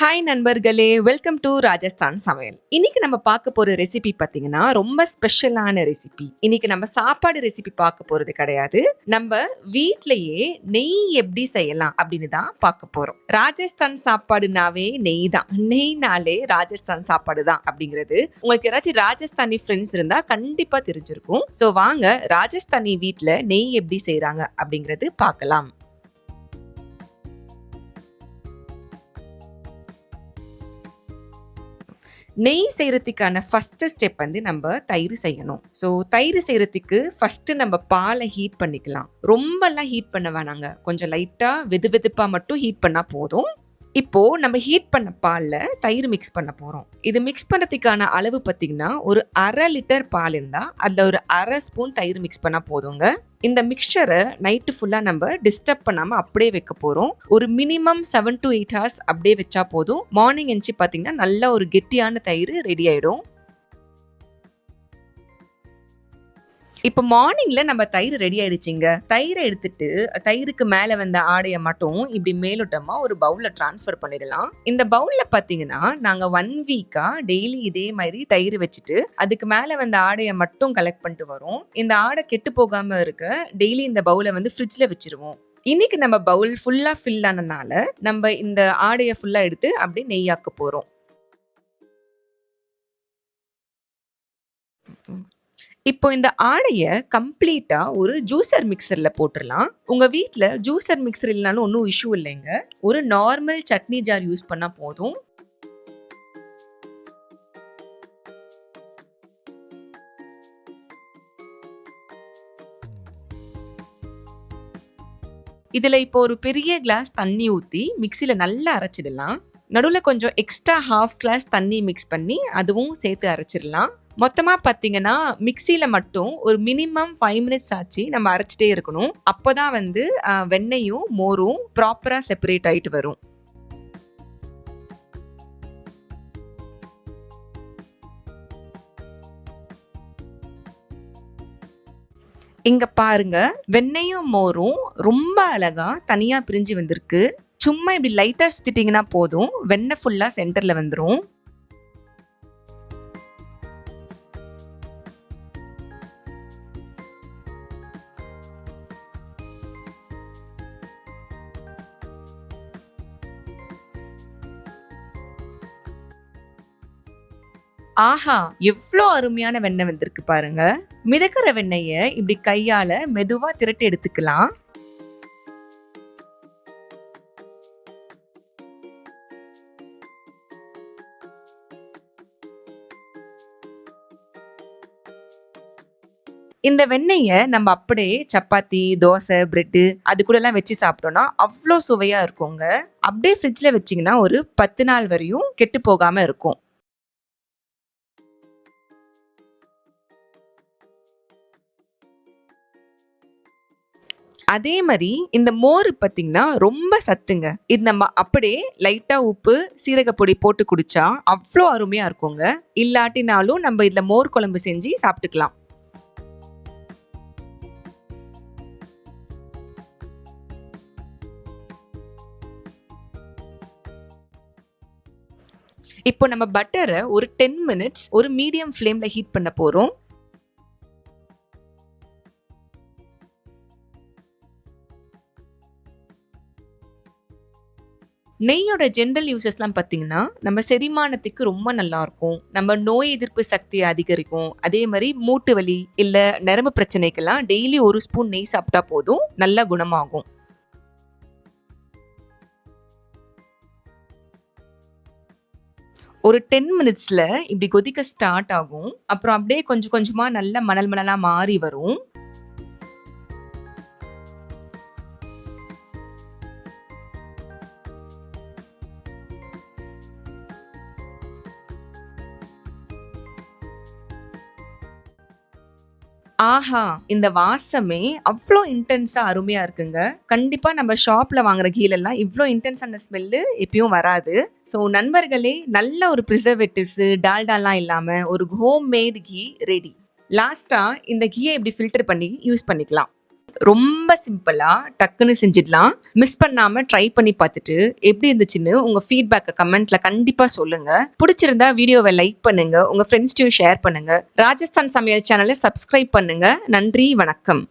Hi நண்பர்களே, welcome to Rajasthan சமையல். இன்னைக்கு நம்ம பார்க்க போற ரெசிபி பார்த்தீங்கன்னா ரொம்ப ஸ்பெஷலான ரெசிபி. இன்னைக்கு நம்ம சாப்பாடு ரெசிபி பார்க்க போறது கிடையாது. நம்ம வீட்லயே நெய் எப்படி செய்யலாம் அப்படின்னு தான் பார்க்க போறோம். ராஜஸ்தான் சாப்பாடுனாவே நெய் தான். நெய்னாலே ராஜஸ்தான் சாப்பாடு தான் அப்படிங்கிறது உங்களுக்கு யாராச்சும் ராஜஸ்தானி ஃப்ரெண்ட்ஸ் இருந்தா கண்டிப்பா தெரிஞ்சிருக்கும். ஸோ வாங்க ராஜஸ்தானி வீட்ல நெய் எப்படி செய்றாங்க அப்படிங்கிறது பார்க்கலாம். நெய் செய்யறதுக்கான ஃபர்ஸ்ட் ஸ்டெப் வந்து நம்ம தயிர் செய்யணும். ஸோ தயிர் செய்யறதுக்கு ஃபர்ஸ்ட் நம்ம பாலை ஹீட் பண்ணிக்கலாம். ரொம்பலாம் ஹீட் பண்ண வேணாங்க. கொஞ்சம் லைட்டா வெது வெதுப்பா மட்டும் ஹீட் பண்ணா போதும். இப்போ நம்ம ஹீட் பண்ண பால்ல தயிர் மிக்ஸ் பண்ண போறோம். இது மிக்ஸ் பண்ணதுக்கான அளவு பார்த்தீங்கன்னா ஒரு 1/2 லிட்டர் பால் இருந்தா அதுல ஒரு 1/2 ஸ்பூன் தயிர் மிக்ஸ் பண்ணா போதுங்க. இந்த மிக்சரை நைட்டு ஃபுல்லா நம்ம டிஸ்டர்ப் பண்ணாம அப்படியே வைக்க போறோம். ஒரு மினிமம் 7 to 8 hours அப்படியே வச்சா போதும். மார்னிங் எந்திச்சு பாத்தீங்கன்னா நல்ல ஒரு கெட்டியான தயிர் ரெடி ஆயிடும். இப்போ மார்னிங்ல நம்ம தயிர் ரெடி ஆயிடுச்சுங்க. தயிரை எடுத்துட்டு தயிருக்கு மேல வந்த ஆடைய மட்டும் இப்படி மேலோட்டமா ஒரு பவுல்ல டிரான்ஸ்ஃபர் பண்ணிடலாம். இந்த பவுல்ல பாத்தீங்கன்னா நாங்க 1 வீக்கா டெய்லி இதே மாதிரி தயிர் வச்சுட்டு அதுக்கு மேல வந்த ஆடைய மட்டும் கலெக்ட் பண்ணிட்டு வரோம். இந்த ஆடை கெட்டு போகாம இருக்க டெய்லி இந்த பவுலை வந்து ஃப்ரிட்ஜ்ல வச்சிருவோம். இன்னைக்கு நம்ம பவுல் ஃபுல்லா ஃபில் ஆனனால நம்ம இந்த ஆடைய ஃபுல்லா எடுத்து அப்படியே நெய்யாக்க போறோம். இப்போ இந்த ஆடைய கம்ப்ளீட்டா ஒரு ஜூசர் மிக்சர்ல போட்டுறலாம். உங்க வீட்ல ஜூசர் மிக்சர் இல்லைனாலும் ஒன்றும் இஷ்யூ இல்லைங்க. ஒரு நார்மல் சட்னி ஜார் யூஸ் பண்ணா போதும். இதுல இப்போ ஒரு பெரிய கிளாஸ் தண்ணி ஊத்தி மிக்சில நல்லா அரைச்சிடலாம். நடுவுல கொஞ்சம் எக்ஸ்ட்ரா 1/2 கிளாஸ் தண்ணி மிக்ஸ் பண்ணி அதுவும் சேர்த்து அரைச்சிடலாம். மொத்தமா பாத்தீங்கன்னா மிக்சியில மட்டும் ஒரு மினிமம் 5 மினிட்ஸ் ஆச்சு நம்ம அரைச்சிட்டே இருக்கணும். அப்போதான் வந்து வெண்ணெயும் மோரும் ப்ராப்பரா செப்பரேட் ஆயிட்டு வரும். இங்க பாருங்க, வெண்ணெயும் மோரும் ரொம்ப அழகா தனியா பிரிஞ்சு வந்திருக்கு. சும்மா இப்படி லைட்டா சுத்திட்டீங்கன்னா போதும், வெண்ணெய் ஃபுல்லா சென்டர்ல வந்துரும். ஆஹா! எவ்ளோ அருமையான வெண்ணெய் வந்திருக்கு பாருங்க. மிதக்கிற வெண்ணெய இப்படி கையால மெதுவா திரட்டி எடுத்துக்கலாம். இந்த வெண்ணெய நம்ம அப்படியே சப்பாத்தி, தோசை, பிரெட் அது கூட எல்லாம் வச்சு சாப்பிட்டோம்னா அவ்ளோ சுவையா இருக்குங்க. அப்படியே ஃப்ரிட்ஜ்ல வச்சீங்கன்னா ஒரு 10 நாள் வரையும் கெட்டு போகாம இருக்கும். அதே மாதிரி இந்த மோர் பார்த்தீங்கன்னா ரொம்ப சத்துங்க. இது நம்ம அப்படியே லைட்டா உப்பு, சீரகப்பொடி போட்டு குடிச்சா அவ்ளோ அருமையா இருக்குங்க. இல்லாட்டினாலும் நம்ம இதுல மோர் குழம்பு செஞ்சு சாப்பிட்டுக்கலாம். இப்போ நம்ம பட்டரை ஒரு 10 மினிட்ஸ் ஒரு மீடியம் ஃப்ளேம்ல ஹீட் பண்ண போறோம். நெய்யோட ஜென்ரல் யூசஸ்லாம் பார்த்தீங்கன்னா நம்ம செரிமானத்துக்கு ரொம்ப நல்லா இருக்கும். நம்ம நோய் எதிர்ப்பு சக்தியை அதிகரிக்கும். அதே மாதிரி மூட்டு வலி இல்ல நரம்பு பிரச்சனைக்கெல்லாம் டெய்லி ஒரு ஸ்பூன் நெய் சாப்பிட்டா போதும், நல்லா குணமாகும். ஒரு 10 மினிட்ஸ்ல இப்படி கொதிக்க ஸ்டார்ட் ஆகும். அப்புறம் அப்படியே கொஞ்சம் கொஞ்சமா நல்ல மணல் மணலா மாறி வரும். ஆஹா! இந்த வாசமே அவ்ளோ இன்டென்ஸா அருமையா இருக்குங்க. கண்டிப்பா நம்ம ஷாப்ல வாங்குற கீலெல்லாம் இவ்ளோ இன்டென்ஸான ஸ்மெல்லு எப்பயும் வராது. ஸோ நண்பர்களே, நல்ல ஒரு பிரிசர்வேட்டிவ்ஸ், டால்டாலாம் இல்லாம ஒரு ஹோம் மேட் கீ ரெடி. லாஸ்ட்டா இந்த கீயை இப்படி ஃபில்டர் பண்ணி யூஸ் பண்ணிக்கலாம். ரொம்ப சிம்பிளா டக்குன்னு செஞ்சிடலாம். மிஸ் பண்ணாம ட்ரை பண்ணி பார்த்துட்டு எப்படி இருந்துச்சுன்னு உங்க ஃபீட்பேக்கை கமெண்ட்ல கண்டிப்பா சொல்லுங்க. பிடிச்சிருந்தா வீடியோவை லைக் பண்ணுங்க, உங்க ஃப்ரெண்ட்ஸ்டையும் ஷேர் பண்ணுங்க. ராஜஸ்தான் சமையல் சேனலை சப்ஸ்கிரைப் பண்ணுங்க. நன்றி, வணக்கம்.